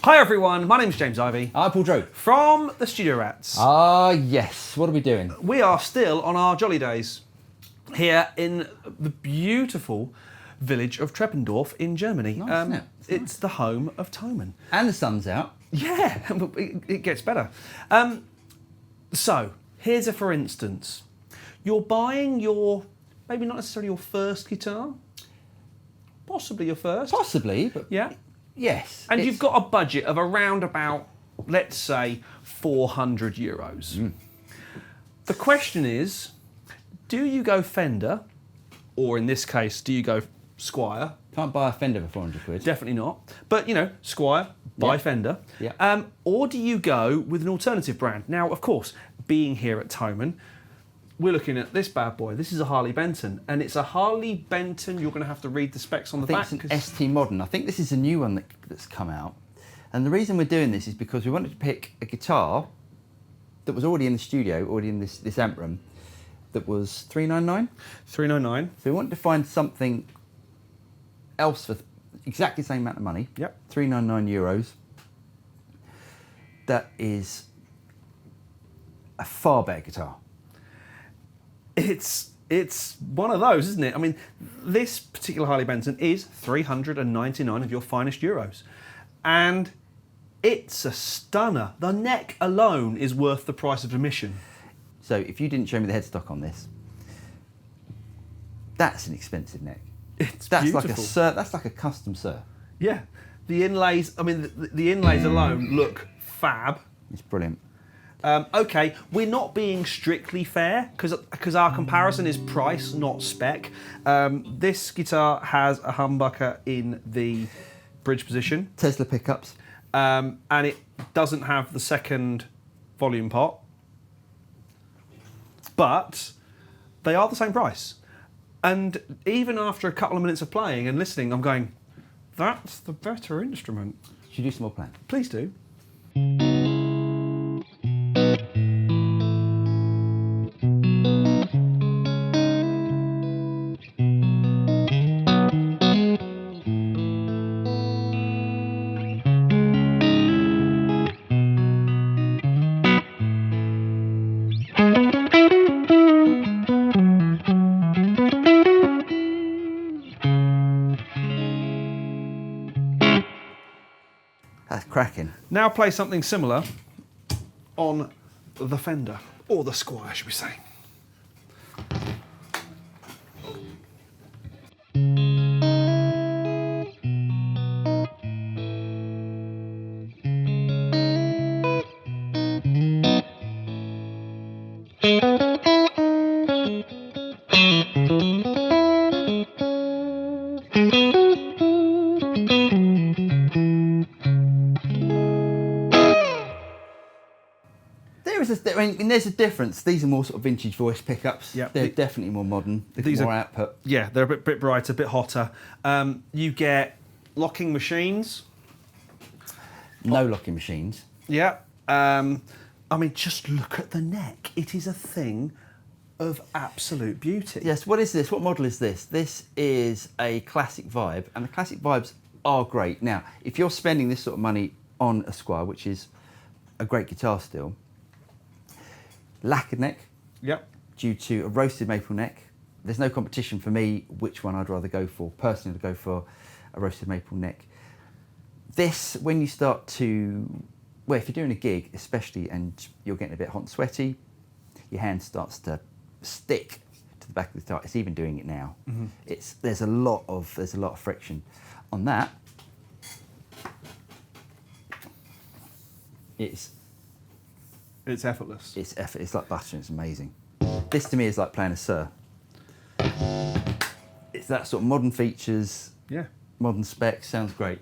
Hi everyone, my name's James Ivey. Hi, Paul Drew. From the Studio Rats. Yes. What are we doing? We are still on our jolly days here in the beautiful village of Treppendorf in Germany. Nice, isn't it? It's the home of Thomann. And the sun's out. Yeah, it gets better. So, here's a for instance. You're buying your, maybe not necessarily your first guitar, possibly your first. Possibly, but Yeah. yes. And you've got a budget of around about, let's say, €400. The question is, do you go Fender, or in this case, do you go Squier? Can't buy a Fender for 400 quid. Definitely not. But, you know, Squier, buy Yeah. Fender. Yeah. Or do you go with an alternative brand? Now, of course, being here at Thomann, we're looking at this bad boy. This is a Harley Benton, and it's a Harley Benton. You're going to have to read the specs on the back. I think it's an ST-Modern. I think this is a new one that's come out. And the reason we're doing this is because we wanted to pick a guitar that was already in the studio, already in this amp room, that was $399. $399. So we wanted to find something else for exactly the same amount of money. Yep. €399. That is a far better guitar. It's one of those, isn't it? I mean, this particular Harley Benton is 399 of your finest euros. And it's a stunner. The neck alone is worth the price of admission. So if you didn't show me the headstock on this, that's an expensive neck. That's beautiful. That's like a custom Sir. Yeah. The inlays, I mean, the inlays alone look fab. It's brilliant. Okay, we're not being strictly fair because our comparison is price, not spec. This guitar has a humbucker in the bridge position. Tesla pickups. And it doesn't have the second volume pot. But they are the same price. And even after a couple of minutes of playing and listening, I'm going, that's the better instrument. Should you do some more playing? Please do. That's cracking. Now play something similar on the Fender, or the Squier, should we say. There's a difference. These are more sort of vintage voice pickups. Yep. They're definitely more modern. These more are output. Yeah, they're a bit brighter, a bit hotter. You get locking machines. No locking machines. Yeah. I mean, just look at the neck. It is a thing of absolute beauty. Yes, what is this? What model is this? This is a Classic Vibe, and the Classic Vibes are great. Now, if you're spending this sort of money on a Squier, which is a great guitar still, lacquered neck, Yep. due to a roasted maple neck. There's no competition for me which one I'd rather go for. Personally, I'd go for a roasted maple neck. This, when you start to, well, if you're doing a gig especially and you're getting a bit hot and sweaty, your hand starts to stick to the back of the guitar. It's even doing it now. Mm-hmm. There's a lot of friction on that. It's effortless. It's like butter. It's amazing. This to me is like playing a Sir. It's that sort of modern features, Yeah. modern specs. Sounds great.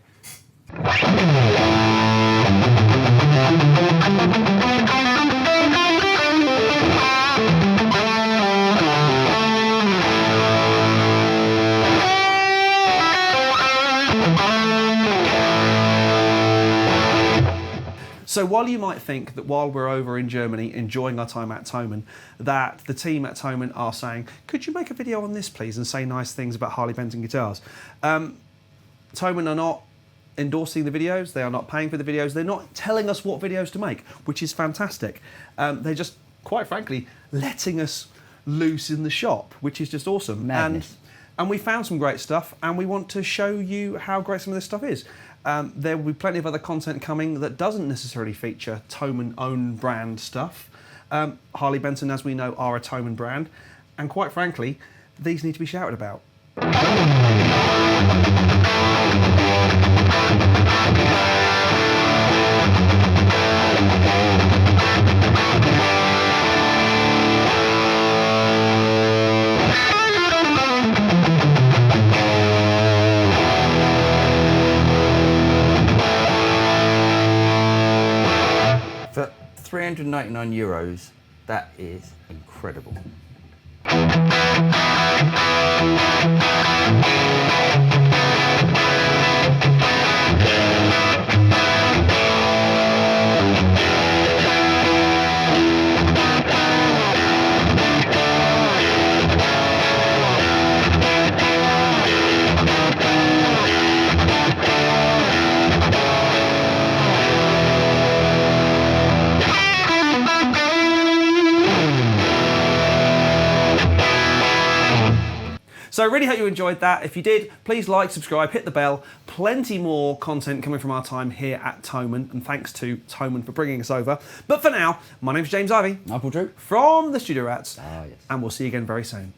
So while you might think that while we're over in Germany enjoying our time at Thomann, that the team at Thomann are saying, could you make a video on this please and say nice things about Harley Benton guitars? Thomann are not endorsing the videos, they are not paying for the videos, they're not telling us what videos to make, which is fantastic. They're just, quite frankly, letting us loose in the shop, which is just awesome. Madness. And we found some great stuff, and we want to show you how great some of this stuff is. There will be plenty of other content coming that doesn't necessarily feature Thomann own brand stuff. Harley Benton, as we know, are a Thomann brand, and quite frankly, these need to be shouted about. For €399, that is incredible. So I really hope you enjoyed that. If you did, please like, subscribe, hit the bell. Plenty more content coming from our time here at Thomann, and thanks to Thomann for bringing us over. But for now, my name's James Ivey. I'm Paul Drew. From the Studio Rats. Ah, yes. And we'll see you again very soon.